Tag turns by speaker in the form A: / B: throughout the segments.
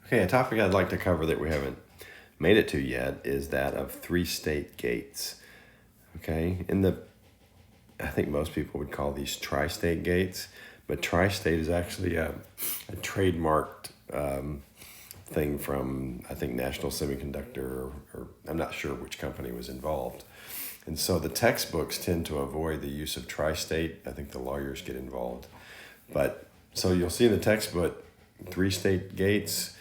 A: Okay, a topic I'd like to cover that we haven't made it to yet is that of three-state gates. Okay, I think most people would call these tri-state gates, but tri-state is actually a trademarked thing from, I think, National Semiconductor, or I'm not sure which company was involved. And so the textbooks tend to avoid the use of tri-state. I think the lawyers get involved. But so you'll see in the textbook three-state gates,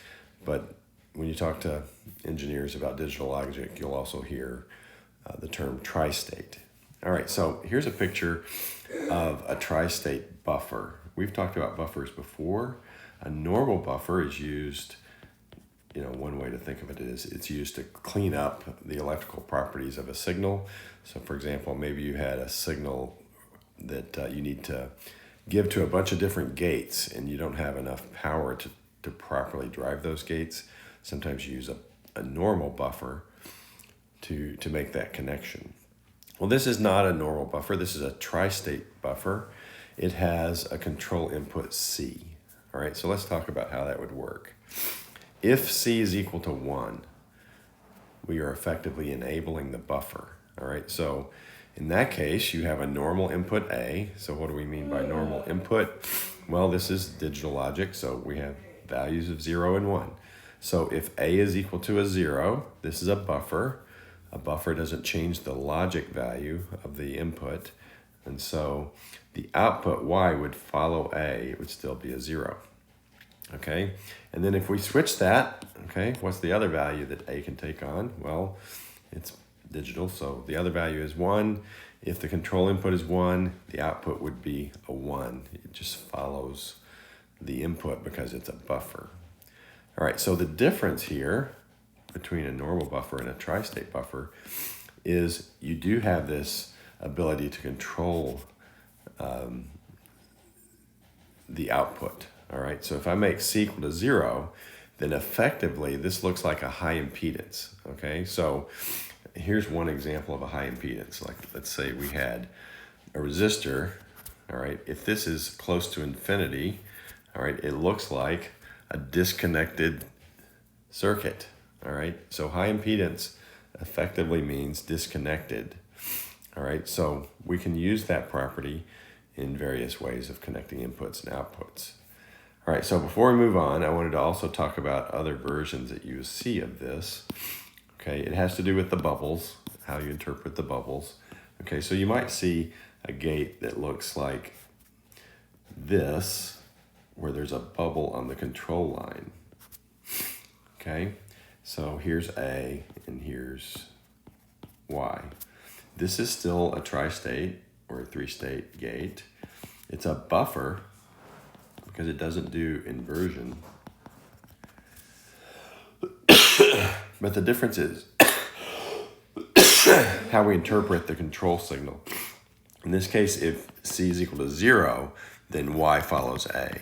A: but when you talk to engineers about digital logic, you'll also hear the term tri-state. All right, so here's a picture of a tri-state buffer. We've talked about buffers before. A normal buffer is used, one way to think of it is it's used to clean up the electrical properties of a signal. So for example, maybe you had a signal that you need to give to a bunch of different gates and you don't have enough power to properly drive those gates. Sometimes you use a normal buffer to make that connection. Well, this is not a normal buffer. This is a tri-state buffer. It has a control input C. All right, so let's talk about how that would work. If C is equal to 1, we are effectively enabling the buffer. All right, so in that case, you have a normal input A. So what do we mean by normal input? Well, this is digital logic, so we have values of 0 and 1. So if A is equal to a 0, this is a buffer. A buffer doesn't change the logic value of the input. And so the output Y would follow A. It would still be a 0. Okay, and then if we switch that, okay, what's the other value that A can take on? Well, it's digital, so the other value is 1. If the control input is 1, the output would be a 1. It just follows the input because it's a buffer. All right, so the difference here between a normal buffer and a tri-state buffer is you do have this ability to control the output. All right, so if I make C equal to 0, then effectively this looks like a high impedance. Okay, so here's one example of a high impedance. Like, let's say we had a resistor. All right, if this is close to infinity, all right, it looks like a disconnected circuit. All right, so high impedance effectively means disconnected. All right, so we can use that property in various ways of connecting inputs and outputs. All right, so before we move on, I wanted to also talk about other versions that you see of this. Okay, it has to do with the bubbles, how you interpret the bubbles. Okay, so you might see a gate that looks like this, where there's a bubble on the control line. Okay, so here's A and here's Y. This is still a tri-state or a three-state gate. It's a buffer because it doesn't do inversion. But the difference is how we interpret the control signal. In this case, if C is equal to 0, then Y follows A.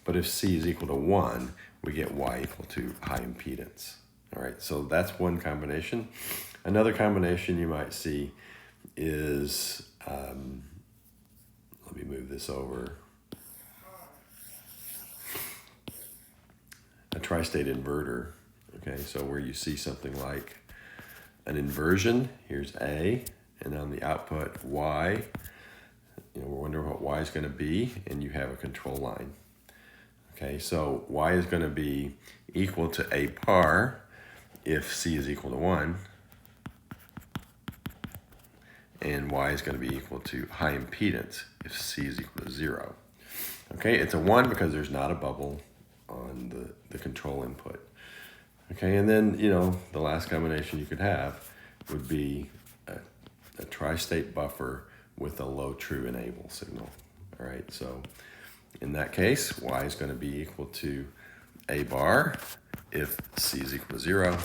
A: But if C is equal to 1, we get Y equal to high impedance. All right, so that's one combination. Another combination you might see is, let me move this over, a tri-state inverter. Okay, so where you see something like an inversion, here's A, and on the output Y, we're wondering what Y is going to be, and you have a control line. Okay, so Y is going to be equal to A bar if C is equal to 1, and Y is going to be equal to high impedance if C is equal to 0. Okay, it's a 1 because there's not a bubble on the control input. Okay, and then, the last combination you could have would be a tri-state buffer with a low true enable signal. All right, so in that case, Y is going to be equal to A bar if C is equal to 0,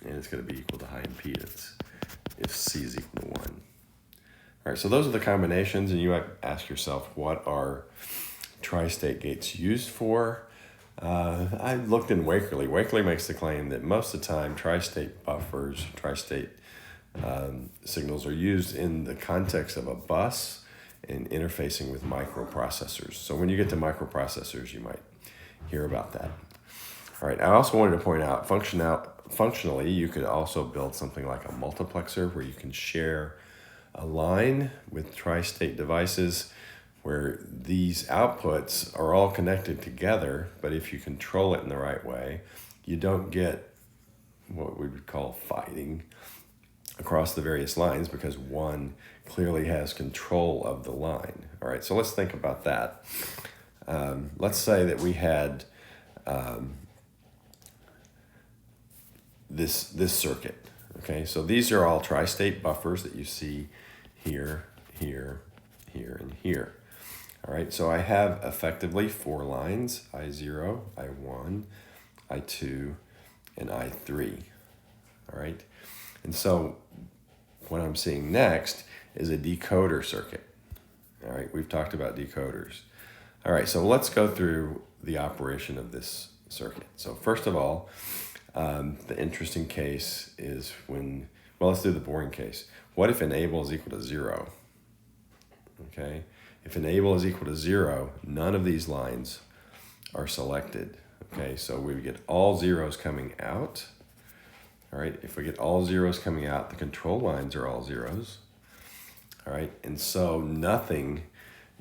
A: and it's going to be equal to high impedance if C is equal to 1. All right, so those are the combinations, and you might ask yourself, what are tri-state gates used for? I looked in Wakerly. Wakerly makes the claim that most of the time tri-state buffers, tri-state signals are used in the context of a bus and interfacing with microprocessors. So when you get to microprocessors, you might hear about that. All right, I also wanted to point out, functionally, you could also build something like a multiplexer where you can share a line with tri-state devices where these outputs are all connected together, but if you control it in the right way, you don't get what we would call fighting across the various lines because one clearly has control of the line. All right, so let's think about that. Let's say that we had this circuit. Okay, so these are all tri-state buffers that you see here, here, here, and here. All right, so I have effectively 4 lines, I0, I1, I2, and I3. All right, and so what I'm seeing next is a decoder circuit. All right, we've talked about decoders. All right, so let's go through the operation of this circuit. So first of all, the interesting case is when, well, let's do the boring case. What if enable is equal to 0? Okay, if enable is equal to 0, none of these lines are selected. Okay, so we get all zeros coming out. All right, if we get all zeros coming out, the control lines are all zeros. All right, and so nothing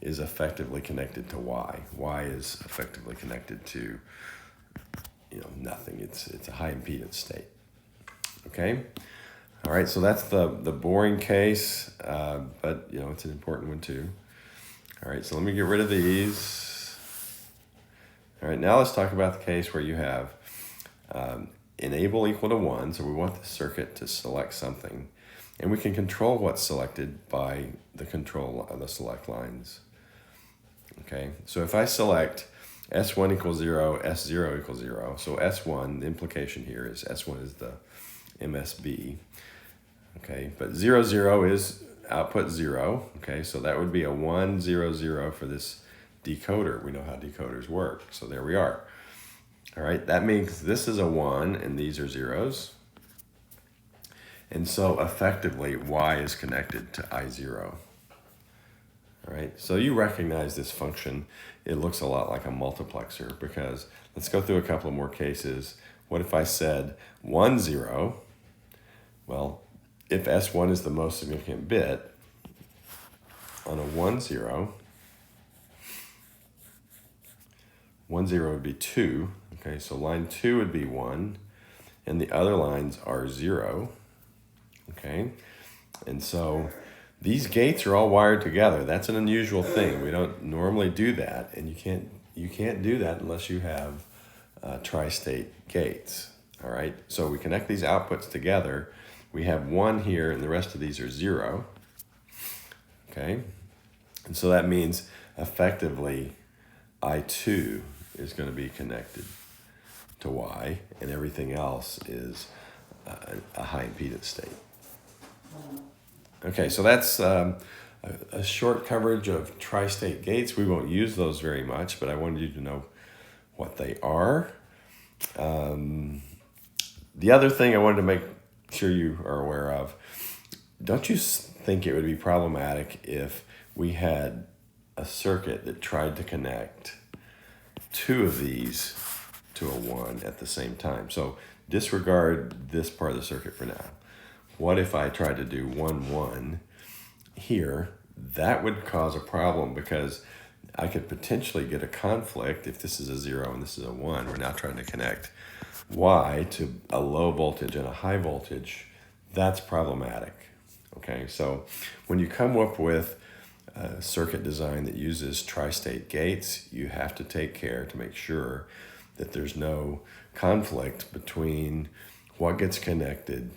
A: is effectively connected to Y. Y is effectively connected to, nothing. It's a high impedance state. Okay, all right, so that's the boring case, but it's an important one too. All right, so let me get rid of these. All right, now let's talk about the case where you have enable equal to 1, so we want the circuit to select something, and we can control what's selected by the control of the select lines. Okay, so if I select S1 equals 0, S0 equals 0, so S1, the implication here is S1 is the MSB, okay, but 0, 0 is output 0, okay, so that would be a 1, 0, 0 for this decoder. We know how decoders work, so there we are. All right, that means this is a 1 and these are zeros. And so effectively, Y is connected to I0. All right, so you recognize this function. It looks a lot like a multiplexer because let's go through a couple of more cases. What if I said 1, 0? Well, if S1 is the most significant bit, on a 1, 0, 1, 0 would be 2. Okay, so line 2 would be 1, and the other lines are 0. Okay, and so these gates are all wired together. That's an unusual thing. We don't normally do that, and you can't do that unless you have tri-state gates. All right, so we connect these outputs together. We have 1 here, and the rest of these are 0. Okay, and so that means effectively I2 is going to be connected to Y, and everything else is a high impedance state. Okay, so that's a short coverage of tri-state gates. We won't use those very much, but I wanted you to know what they are. The other thing I wanted to make sure you are aware of, don't you think it would be problematic if we had a circuit that tried to connect 2 of these to a 1 at the same time? So disregard this part of the circuit for now. What if I tried to do 1, 1 here? That would cause a problem because I could potentially get a conflict if this is a 0 and this is a 1. We're now trying to connect Y to a low voltage and a high voltage. That's problematic. Okay, so when you come up with a circuit design that uses tri-state gates, you have to take care to make sure that there's no conflict between what gets connected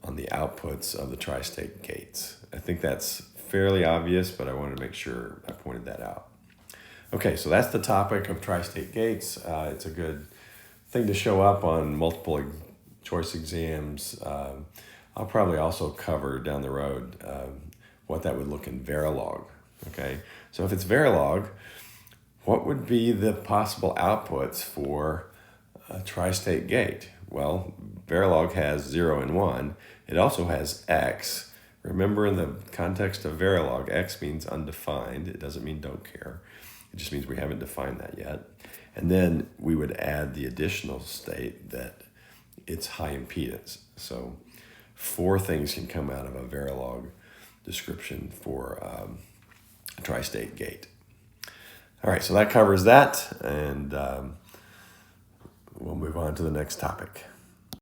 A: on the outputs of the tri-state gates. I think that's fairly obvious, but I wanted to make sure I pointed that out. Okay, so that's the topic of tri-state gates. It's a good thing to show up on multiple choice exams. I'll probably also cover down the road what that would look in Verilog. Okay, so if it's Verilog, what would be the possible outputs for a tri-state gate? Well, Verilog has 0 and 1. It also has X. Remember, in the context of Verilog, X means undefined. It doesn't mean don't care. It just means we haven't defined that yet. And then we would add the additional state that it's high impedance. So 4 things can come out of a Verilog description for a tri-state gate. All right, so that covers that, and we'll move on to the next topic.